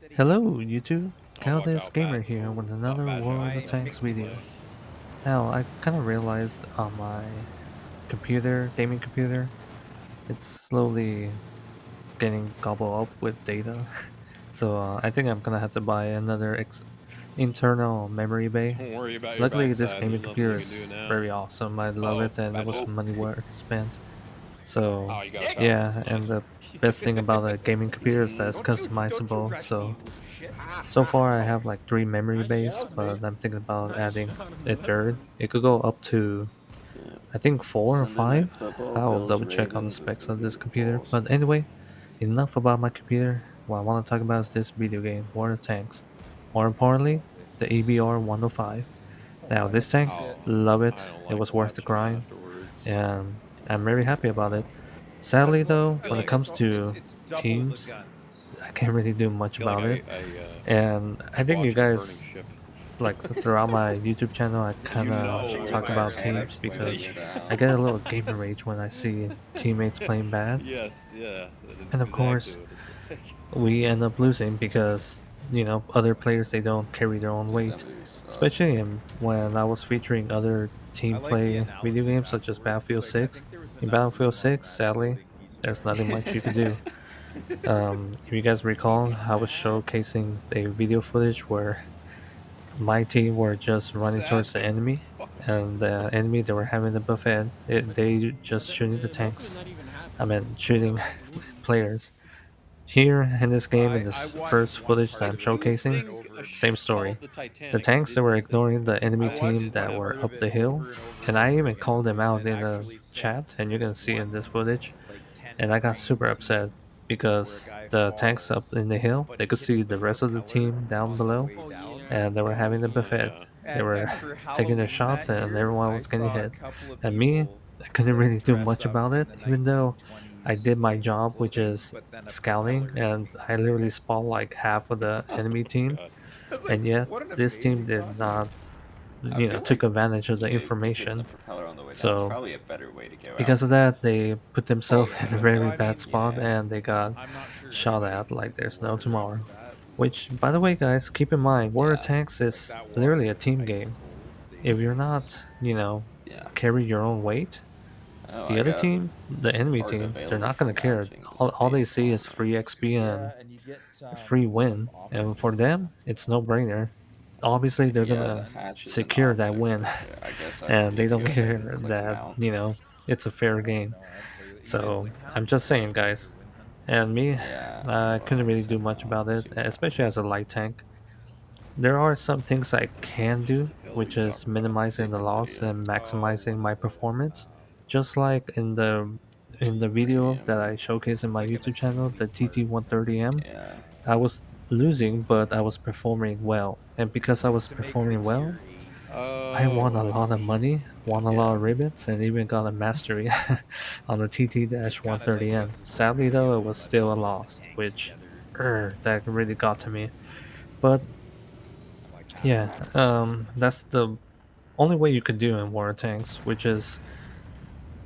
Hello, YouTube. I'll watch Cowless Gamer Outback. here Oh, with another Outback World sounds of Tanks delicious. video. Now, I kind of realized on my computer, gaming computer, it's slowly getting gobbled up with data. So I think I'm gonna have to buy another internal memory bay. Don't worry about your Luckily, this backside. gaming There's nothing computer you can do is now. very awesome. I love Oh, it, and it bad was shot. money well spent. Oh, So you got a foul. yeah, and Nice. the best thing about a gaming computer is that it's customizable. So far, I have like three memory bays, but I'm thinking about adding a third. It could go up to, Yeah. I think, four or Sunday night five. football, I'll Bills double check on the Ravens. It's specs gonna of be this computer. balls. But anyway, enough about my computer. What I want to talk about is this video game, War of Tanks. More importantly, the EBR 105. Now, this tank, Oh, love it. I don't It like was worth the watching grind, afterwards. and I'm very happy about it. Sadly, though, feel when it like comes to teams, I can't really do much feel like about it. I And it's I like think you watching a burning guys ship. like throughout my YouTube channel, I kind You of know talk if about it's Can't teams explain because it. I get a little gamer rage when I see teammates playing bad, yes, yeah, that is and of exactly course what it's like. we end up losing because other players they don't carry their own Dude, that weight. movie sucks. Especially when I was featuring other team play video games such as Battlefield 6. In Battlefield 6, sadly, there's nothing much you could do. If you guys recall, I was showcasing a video footage where my team were just running Sad towards the fair. enemy, Fuck them. and the enemy they were having the buffet. They just shooting the tanks. I mean, shooting players. Here in this game, in I this watched first one footage part that of I'm it. Do you showcasing, think a same ship story. called the The Titanic tanks they did were sink? ignoring the enemy I team watched that one were part of up the it. hill, and I even called them out in the chat, and you can see in this footage. And I got super upset because the tanks up in the hill they could see the rest of the team down below, Oh yeah. and they were having the Oh buffet. yeah. They were taking their shots, and everyone was getting hit. And me, I couldn't really do much about it, even though I did my job, which is scouting, and I literally spawned like half of the enemy Oh team, god. and yet this team did not, I feel took like advantage of the hitting the information. propeller on the way down is So probably a better way to go out. because of that, they put Oh themselves yeah. in a Well, very I bad mean, spot, and they got I'm not sure shot anybody at can like live in there's no water after tomorrow. that. Which, by the way, guys, keep in mind, War of Yeah, Tanks Like is that water literally a is team ice game. cold these If you're days. not, yeah. carry your own weight, Oh, the I other got team, the enemy part team, they're available not for gonna care. mounting All they space see is alone. free XP and Yeah, and you get a free some win, and for optics them, after it's no that. brainer. Obviously, they're Yeah, the gonna hatch is an secure that optics win, right there. I guess I and they need to don't go ahead and care click that mount. it's a fair I don't game. know. I'd play you did So win I'm mount? just Did saying, you play guys. win mount? And me, Yeah, I hold on, couldn't let me really do type much mount. about Let's it, see what especially happens. as a light tank. There are some things I can It's just do, the pillar which you is talk about. minimizing the Saving loss video. and Oh, maximizing one my of the performance. Just like in the video that Premium. I showcase in it's my like an YouTube channel, assembly the part type of TT130M, thing. Yeah. I was losing, but I was performing well. And because I So it's was to make your performing well, tier 8 I won a Oh, lot of money, won a lot Yeah. of ribbons, and even got a mastery on the just kind of like TT-130M. a Sadly, though, it video was of us still a building a loss, tank which together. that really got to me. But I'm like half yeah, American, half that's Spanish. the only way you could do in war tanks, which is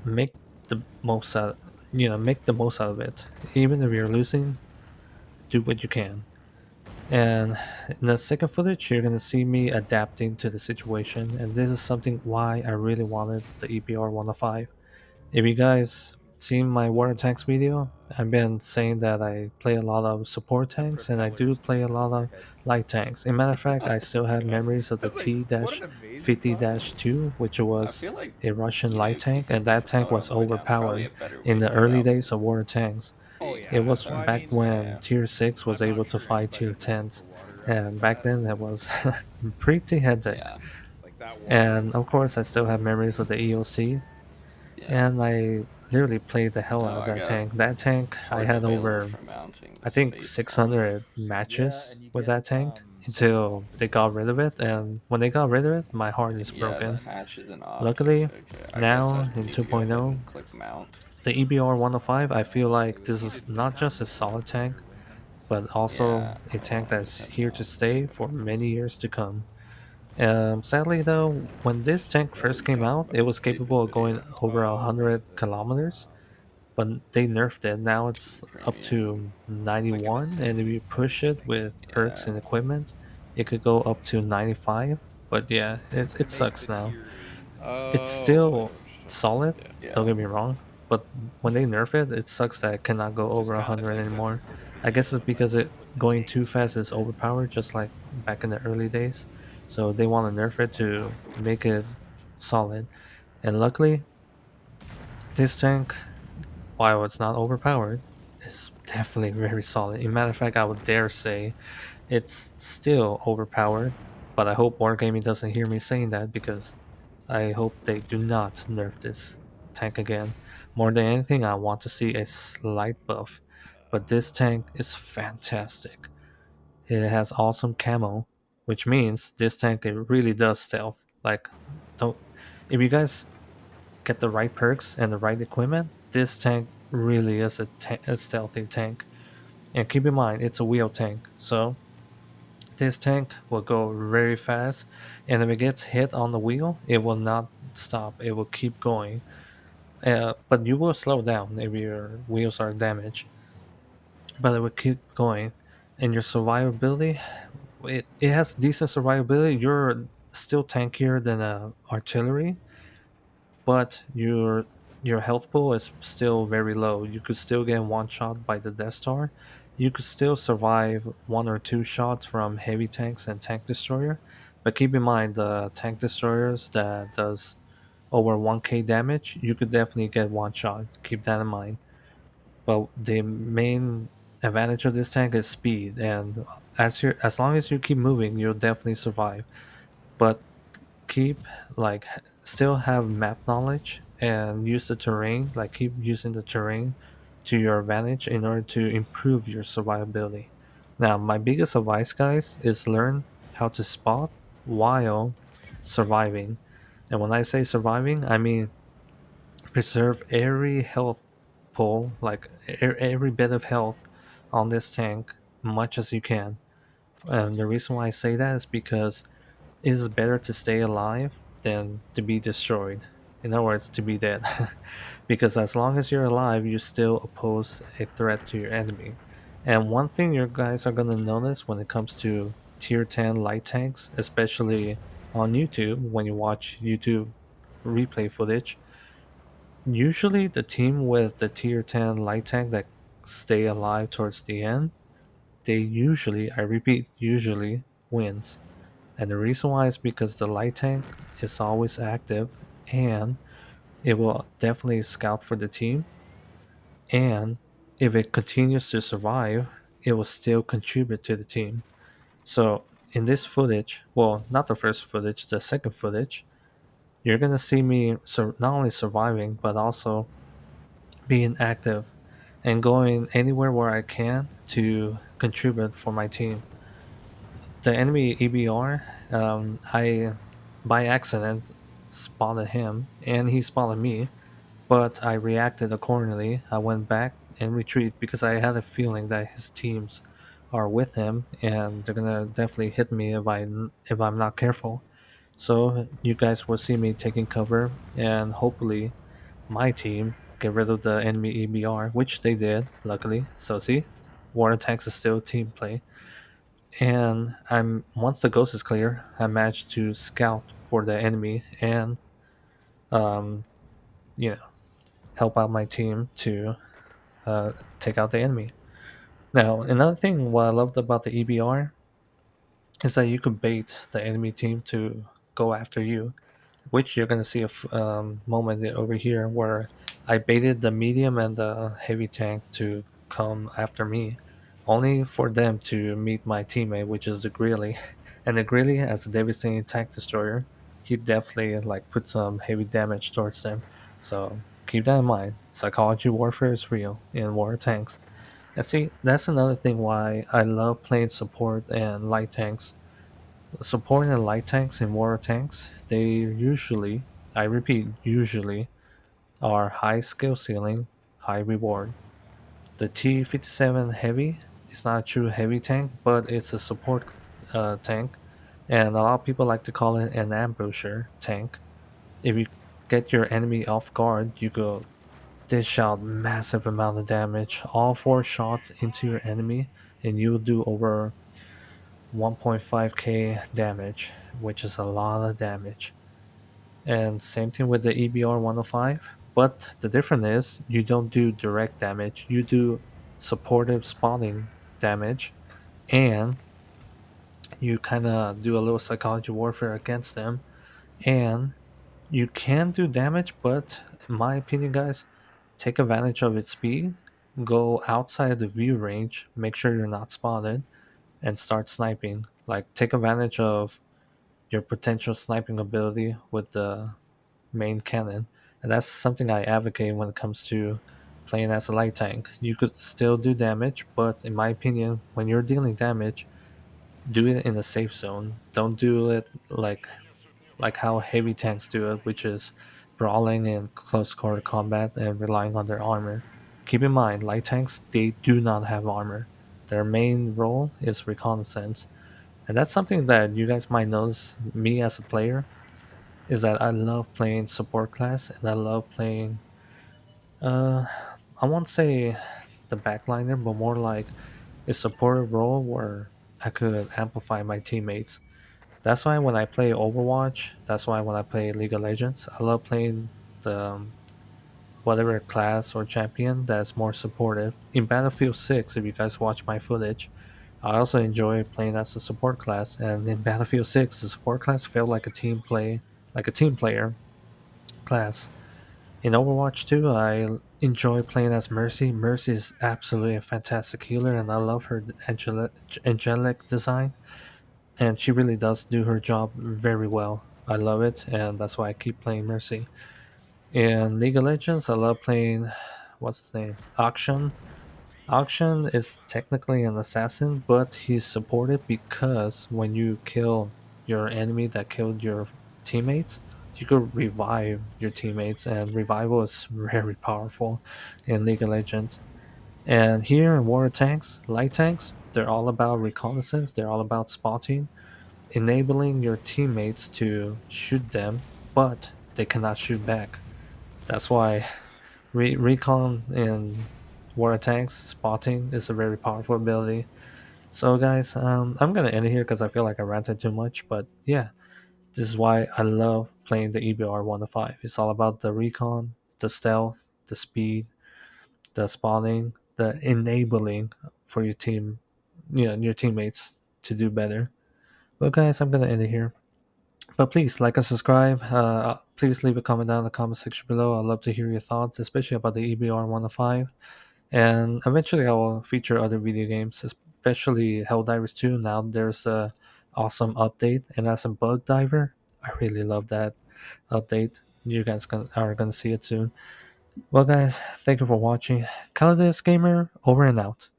make the most out, make the most out of it. Even if you're losing, do what you can. And in the second footage, you're gonna see me adapting to the situation, and this is something why I really wanted the EPR 105. If you guys seen my war tanks video, I've been saying that I play a lot of support The tanks, and I do propellers play a tank lot over your of head. light tanks. In matter of fact, I still have god. memories of the That's like, what an amazing thought. T-2, which I was feel like, a Russian light tank, hitting and the that tank propeller on was the way down is probably overpowered a better in way to the go early out. days of war tanks. Oh Being It yeah. was Well, I outside. back mean, when Yeah. Tier 6 was I'm not able to sure fight anybody Tier can live 10s, for water after and back that. then it was pretty hectic. Yeah. Like that water And was of course, I brutal. still have memories of the EOC, Yeah. and I literally played the hell out Oh, of I that got tank. That tank, I part had available over, for mounting the I think, space alone. 600 Yeah, matches and you with get that tank some until they optics got too rid of it. for that. And when they got rid of it, my heart is Yeah, the broken. hatches and optics. Luckily, Okay. I guess I now in need to go ahead 2.0, and click mount. the EBR 105, I feel Yeah, like we this is needed win not just a mounts. We solid needed better tank, win mounts. but also Yeah. a Hold on. tank Let me that's type here to mount. Let's see stay what for happens. many years to come. Sadly, though, when It's this just the tank pillar first you came talk out, it about. was capable of going over Oh, right. 100 kilometers. but they nerfed it. Now it's up Premium. to It's like an 91, and if you push it with perks yeah. and equipment, it could go up to 95. But yeah, To it make sucks the now. tier 8. It's Oh, I know still what you're talking about. solid, Yeah. don't Yeah. get me wrong, but when they nerf it, it sucks that it cannot go Just over kind of 100 makes sense anymore. this is a I guess video it's of like because it what the going tank too fast needs is to do. overpowered, just like back in the early days. So they want to nerf it to make it solid. And luckily, this tank, while it's not overpowered, is definitely very solid. In matter of fact, I would dare say it's still overpowered. But I hope Wargaming doesn't hear me saying that, because I hope they do not nerf this tank again. More than anything, I want to see a slight buff. But this tank is fantastic. It has awesome camo, which means this tank it really does stealth. Like, don't if you guys get the right perks and the right equipment, this tank really is a stealthy tank. And keep in mind, it's a wheel tank, so this tank will go very fast, and if it gets hit on the wheel, it will not stop. It will keep going. But you will slow down if your wheels are damaged. But it will keep going. And your survivability, it has decent survivability. You're still tankier than artillery, but your health pool is still very low. You could still get one shot by the Death Star. You could still survive one or two shots from heavy tanks and tank destroyer. But keep in mind the tank destroyers that does over 1k damage, you could definitely get one shot. Keep that in mind. But the main advantage of this tank is speed, and as long as you keep moving, you'll definitely survive. But keep like still have map knowledge and use the terrain, like keep using the terrain to your advantage in order to improve your survivability. Now my biggest advice, guys, is learn how to spot while surviving. And when I say surviving, I mean preserve every health pool, like every bit of health on this tank much as you can. And the reason why I say that is because it is better to stay alive than to be destroyed. In other words, to be dead. Because as long as you're alive, you still oppose a threat to your enemy. And one thing you guys are going to notice when it comes to tier 10 light tanks, especially on YouTube, when you watch YouTube replay footage, usually the team with the tier 10 light tank that stay alive towards the end, they usually, I repeat, usually wins. And the reason why is because the light tank is always active, and it will definitely scout for the team. And if it continues to survive, it will still contribute to the team. So in this footage, well, not the first footage, the second footage, you're gonna see me not only surviving but also being active and going anywhere where I can to contribute for my team. The enemy EBR, I by accident spotted him and he spotted me, but I reacted accordingly. I went back and retreat because I had a feeling that his teams are with him and they're gonna definitely hit me if I'm not careful. So you guys will see me taking cover, and hopefully my team get rid of the enemy EBR, which they did, luckily. So see, war attacks is still team play. And I'm once the ghost is clear, I managed to scout for the enemy and um, you know help out my team to take out the enemy. Now, another thing what I loved about the EBR is that you could bait the enemy team to go after you, which you're gonna see a moment over here where I baited the medium and the heavy tank to come after me, only for them to meet my teammate, which is the Greeley. And the Greeley, as a devastating tank destroyer, he definitely like put some heavy damage towards them. So keep that in mind. Psychology warfare is real in war tanks. And see, that's another thing why I love playing support and light tanks. Support and light tanks in war tanks, they usually, I repeat, usually are high skill ceiling, high reward. The T-57 Heavy is not a true heavy tank, but it's a support tank, and a lot of people like to call it an ambusher tank. If you get your enemy off guard, you could dish out massive amount of damage. All four shots into your enemy, and you'll do over 1.5k damage, which is a lot of damage. And same thing with the EBR 105. But the difference is you don't do direct damage, you do supportive spawning damage, and you kind of do a little psychology warfare against them. And you can do damage, but in my opinion, guys, take advantage of its speed, go outside the view range, make sure you're not spotted, and start sniping. Like, take advantage of your potential sniping ability with the main cannon. And that's something I advocate when it comes to playing as a light tank. You could still do damage, but in my opinion, when you're dealing damage, do it in a safe zone. Don't do it like how heavy tanks do it, which is brawling in close quarter combat and relying on their armor. Keep in mind, light tanks, they do not have armor. Their main role is reconnaissance. And that's something that you guys might notice me as a player, is that I love playing support class and I love playing uh I won't say the backliner, but more like a supportive role where I could amplify my teammates. That's why when I play Overwatch, that's why when I play League of Legends, I love playing the whatever class or champion that's more supportive. In Battlefield 6, if you guys watch my footage, I also enjoy playing as a support class. And in Battlefield 6, the support class felt like a like a team player class. In Overwatch 2, I enjoy playing as Mercy. Mercy is absolutely a fantastic healer, and I love her angelic design. And she really does do her job very well. I love it, and that's why I keep playing Mercy. In League of Legends, I love playing, what's his name? Auction. Auction is technically an assassin, but he's supported because when you kill your enemy that killed your teammates, you could revive your teammates, and revival is very powerful in League of Legends. And here in water tanks, light tanks, they're all about reconnaissance, they're all about spotting, enabling your teammates to shoot them, but they cannot shoot back. That's why recon in water tanks spotting is a very powerful ability. So, guys, I'm gonna end it here because I feel like I ranted too much. But yeah, this is why I love playing the EBR 105. It's all about the recon, the stealth, the speed, the spawning, the enabling for your team, your teammates to do better. Well, guys, I'm gonna end it here. But please like and subscribe. Please leave a comment down in the comment section below. I'd love to hear your thoughts, especially about the EBR 105. And eventually, I will feature other video games, especially Helldivers 2. Now there's a awesome update, and as a bug diver, I really love that update. You guys are gonna see it soon. Well, guys, thank you for watching. Calidus Gamer over and out.